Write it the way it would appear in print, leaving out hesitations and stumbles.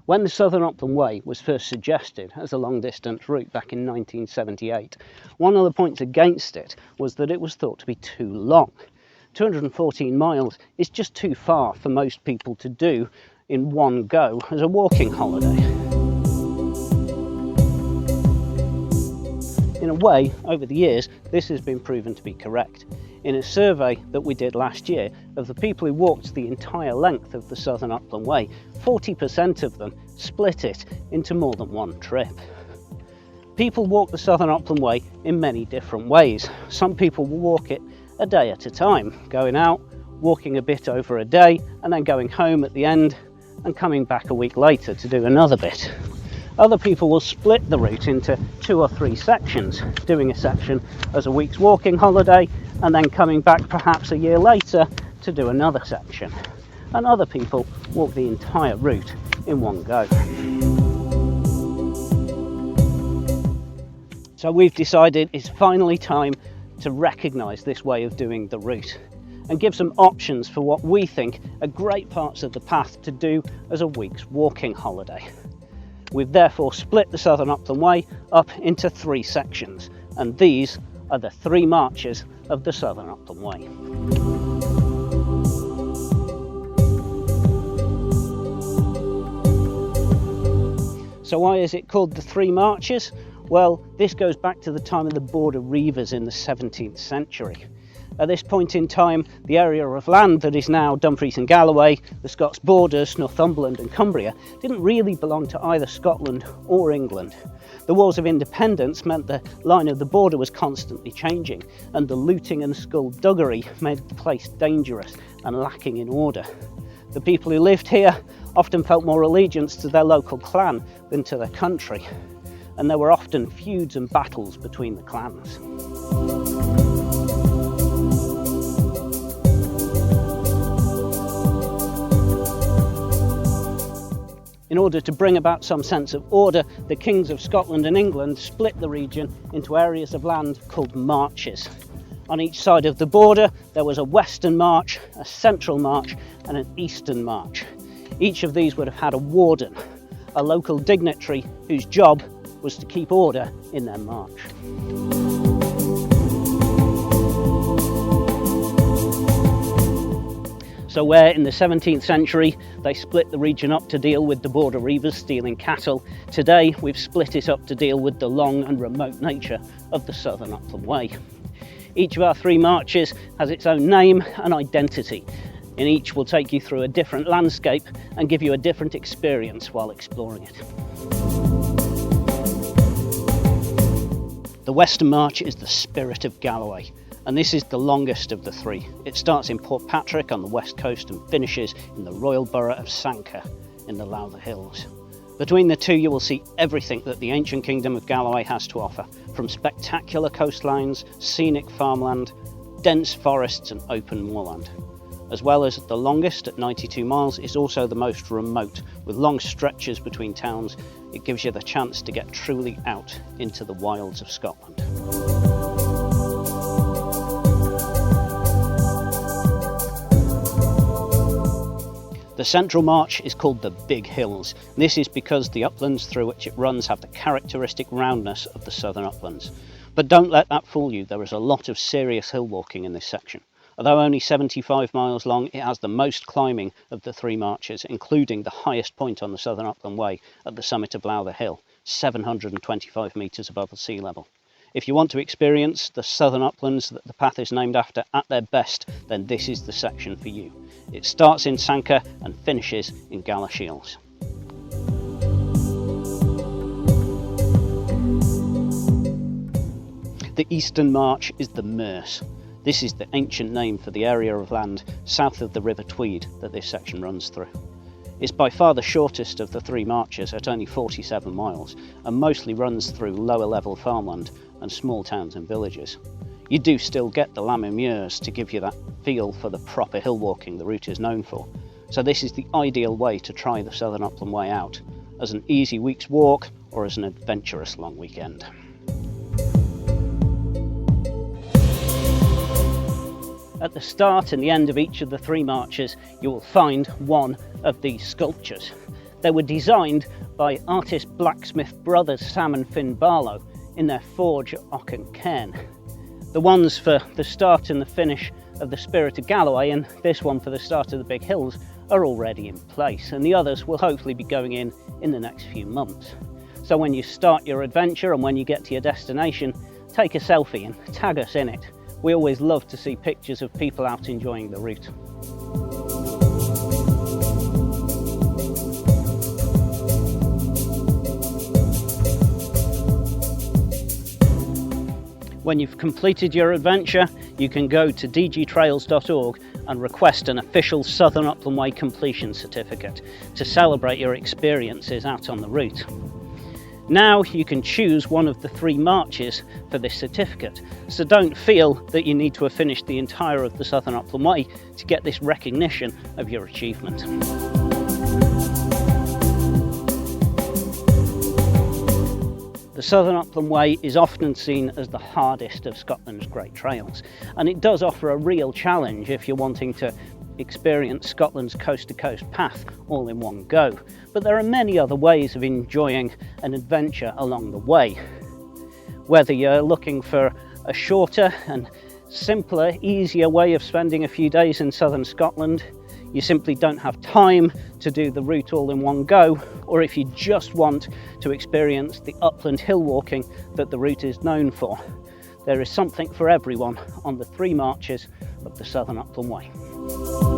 When the Southern Upland Way was first suggested as a long-distance route back in 1978, one of the points against it was that it was thought to be too long. 214 miles is just too far for most people to do in one go as a walking holiday. In a way, over the years, this has been proven to be correct. In a survey that we did last year of the people who walked the entire length of the Southern Upland Way, 40% of them split it into more than one trip. People walk the Southern Upland Way in many different ways. Some people will walk it a day at a time, going out, walking a bit over a day, and then going home at the end and coming back a week later to do another bit. Other people will split the route into 2 or 3 sections, doing a section as a week's walking holiday and then coming back perhaps a year later to do another section. And other people walk the entire route in one go. So we've decided it's finally time to recognise this way of doing the route and give some options for what we think are great parts of the path to do as a week's walking holiday. We've therefore split the Southern Upland Way up into 3 sections, and these are the 3 marches of the Southern Upland Way. So why is it called the 3 marches? Well, this goes back to the time of the border reivers in the 17th century. At this point in time, the area of land that is now Dumfries and Galloway, the Scots borders, Northumberland and Cumbria, didn't really belong to either Scotland or England. The Wars of Independence meant the line of the border was constantly changing, and the looting and skullduggery made the place dangerous and lacking in order. The people who lived here often felt more allegiance to their local clan than to their country, and there were often feuds and battles between the clans. In order to bring about some sense of order, the kings of Scotland and England split the region into areas of land called marches. On each side of the border there was a western march, a central march and an eastern march. Each of these would have had a warden, a local dignitary whose job was to keep order in their march. So where in the 17th century they split the region up to deal with the border reivers stealing cattle, today we've split it up to deal with the long and remote nature of the Southern Upland Way. Each of our 3 marches has its own name and identity, and each will take you through a different landscape and give you a different experience while exploring it. The Western March is the Spirit of Galloway, and this is the longest of the 3. It starts in Portpatrick on the west coast and finishes in the royal borough of Sanquhar in the Lowther Hills. Between the 2 you will see everything that the ancient kingdom of Galloway has to offer, from spectacular coastlines, scenic farmland, dense forests and open moorland. As well as the longest at 92 miles is also the most remote, with long stretches between towns. It gives you the chance to get truly out into the wilds of Scotland. The central march is called the Big Hills. This is because the uplands through which it runs have the characteristic roundness of the southern uplands. But don't let that fool you, there is a lot of serious hill walking in this section. Although only 75 miles long, it has the most climbing of the 3 marches, including the highest point on the Southern Upland Way at the summit of Lowther Hill, 725 metres above the sea level. If you want to experience the southern uplands that the path is named after at their best, then this is the section for you. It starts in Sanquhar and finishes in Galloway. The Eastern March is the Merse. This is the ancient name for the area of land south of the River Tweed that this section runs through. It's by far the shortest of the 3 marches at only 47 miles and mostly runs through lower level farmland and small towns and villages. You do still get the Lammer Muirs to give you that feel for the proper hill walking the route is known for. So this is the ideal way to try the Southern Upland Way out, as an easy week's walk or as an adventurous long weekend. At the start and the end of each of the 3 marches, you will find one of these sculptures. They were designed by artist blacksmith brothers Sam and Finn Barlow in their forge at Cairn. The ones for the start and the finish of the Spirit of Galloway and this one for the start of the Big Hills are already in place, and the others will hopefully be going in the next few months. So when you start your adventure and when you get to your destination, take a selfie and tag us in it. We always love to see pictures of people out enjoying the route. When you've completed your adventure, you can go to dgtrails.org and request an official Southern Upland Way completion certificate to celebrate your experiences out on the route. Now you can choose one of the 3 marches for this certificate, so don't feel that you need to have finished the entire of the Southern Upland Way to get this recognition of your achievement. The Southern Upland Way is often seen as the hardest of Scotland's great trails, and it does offer a real challenge if you're wanting to experience Scotland's coast-to-coast path all in one go. But there are many other ways of enjoying an adventure along the way. Whether you're looking for a shorter and simpler, easier way of spending a few days in southern Scotland, you simply don't have time to do the route all in one go, or if you just want to experience the upland hill walking that the route is known for, there is something for everyone on the 3 marches of the Southern Upland Way.